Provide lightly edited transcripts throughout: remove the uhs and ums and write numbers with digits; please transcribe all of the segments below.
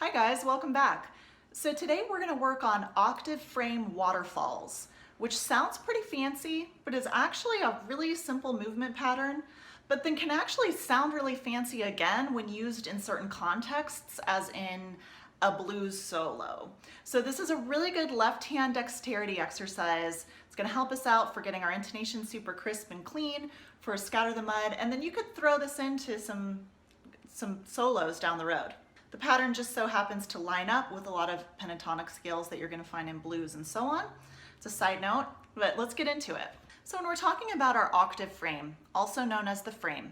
Hi guys, welcome back. So today we're going to work on octave frame waterfalls, which sounds pretty fancy, but is actually a really simple movement pattern, but then can actually sound really fancy again when used in certain contexts, as in a blues solo. So this is a really good left hand dexterity exercise. It's going to help us out for getting our intonation super crisp and clean, for Scatter the Mud, and then you could throw this into some solos down the road. The pattern just so happens to line up with a lot of pentatonic scales that you're going to find in blues and so on. It's a side note, but let's get into it. So when we're talking about our octave frame, also known as the frame,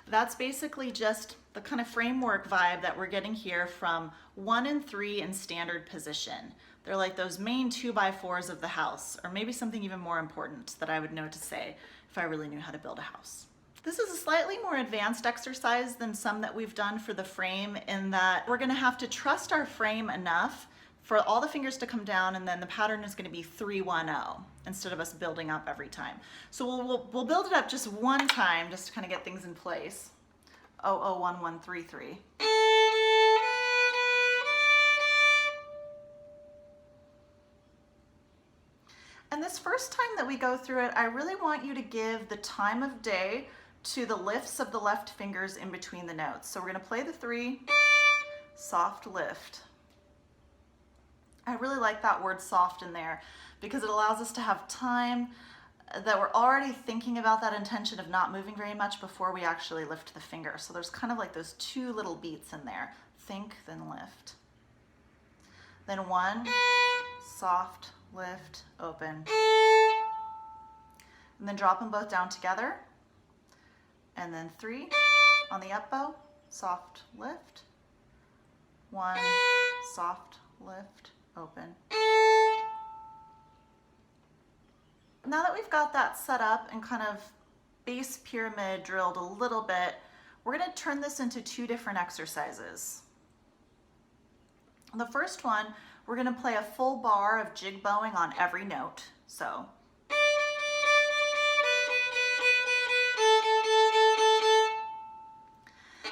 that's basically just the kind of framework vibe that we're getting here from 1 and 3 in standard position. They're like those main 2x4s of the house, or maybe something even more important that I would know to say if I really knew how to build a house. This is a slightly more advanced exercise than some that we've done for the frame, in that we're going to have to trust our frame enough for all the fingers to come down, and then the pattern is going to be 3-1-0 instead of us building up every time. So we'll build it up just one time just to kind of get things in place. 0-0-1-1-3-3. And this first time that we go through it, I really want you to give the time of day to the lifts of the left fingers in between the notes. So we're going to play the 3, soft lift. I really like that word soft in there because it allows us to have time that we're already thinking about that intention of not moving very much before we actually lift the finger. So there's kind of like those 2 little beats in there. Think, then lift. Then 1, soft, lift, open. And then drop them both down together. And then 3 on the up bow, soft lift. 1, soft lift, open. Now that we've got that set up and kind of bass pyramid drilled a little bit, we're going to turn this into 2 different exercises. The first one, we're going to play a full bar of jig bowing on every note. So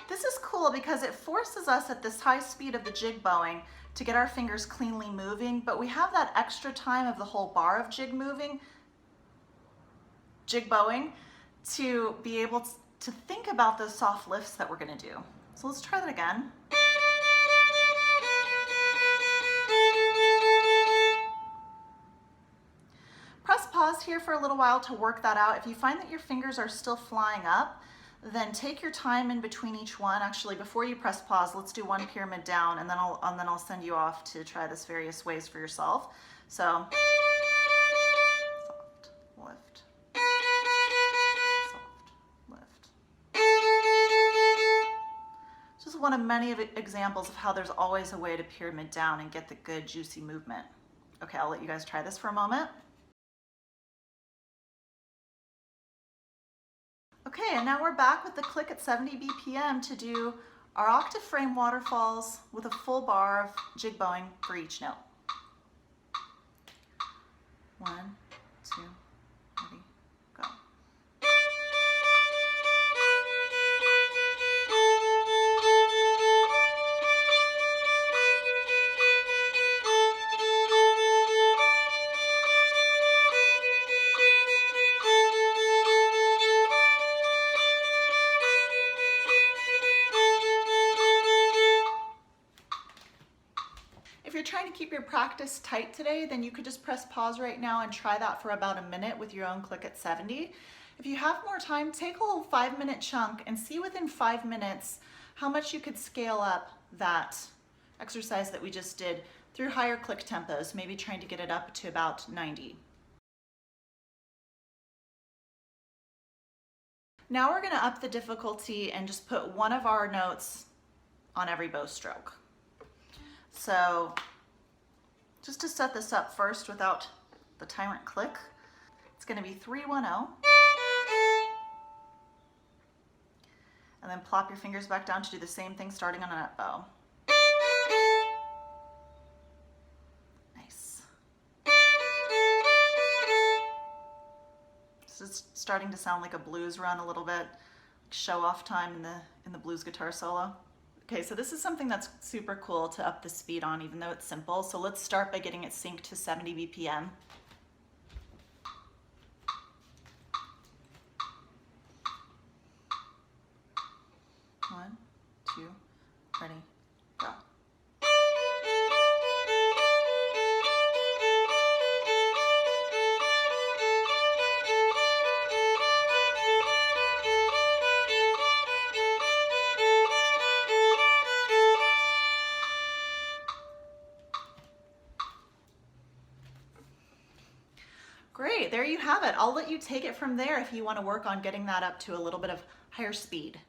this is cool because it forces us at this high speed of the jig bowing to get our fingers cleanly moving, but we have that extra time of the whole bar of jig bowing to be able to think about those soft lifts that we're going to do. So let's try that again. Press pause here for a little while to work that out. If you find that your fingers are still flying up, then take your time in between each one. Actually, before you press pause, let's do 1 pyramid down, and then I'll send you off to try this various ways for yourself. So soft lift, soft lift. Just one of many examples of how there's always a way to pyramid down and get the good juicy movement. Okay, I'll let you guys try this for a moment. Okay, and now we're back with the click at 70 BPM to do our octave frame waterfalls with a full bar of jig bowing for each note. 1, 2, 3, go. If you're trying to keep your practice tight today, then you could just press pause right now and try that for about a minute with your own click at 70. If you have more time, take a little 5-minute chunk and see within 5 minutes how much you could scale up that exercise that we just did through higher click tempos, maybe trying to get it up to about 90. Now we're going to up the difficulty and just put one of our notes on every bow stroke. So just to set this up first without the tyrant click, it's going to be 3-1-0. And then plop your fingers back down to do the same thing starting on an up bow. Nice. This is starting to sound like a blues run a little bit, show off time in the blues guitar solo. Okay, so this is something that's super cool to up the speed on, even though it's simple. So let's start by getting it synced to 70 BPM. One, two, ready, go. Great, there you have it. I'll let you take it from there if you want to work on getting that up to a little bit of higher speed.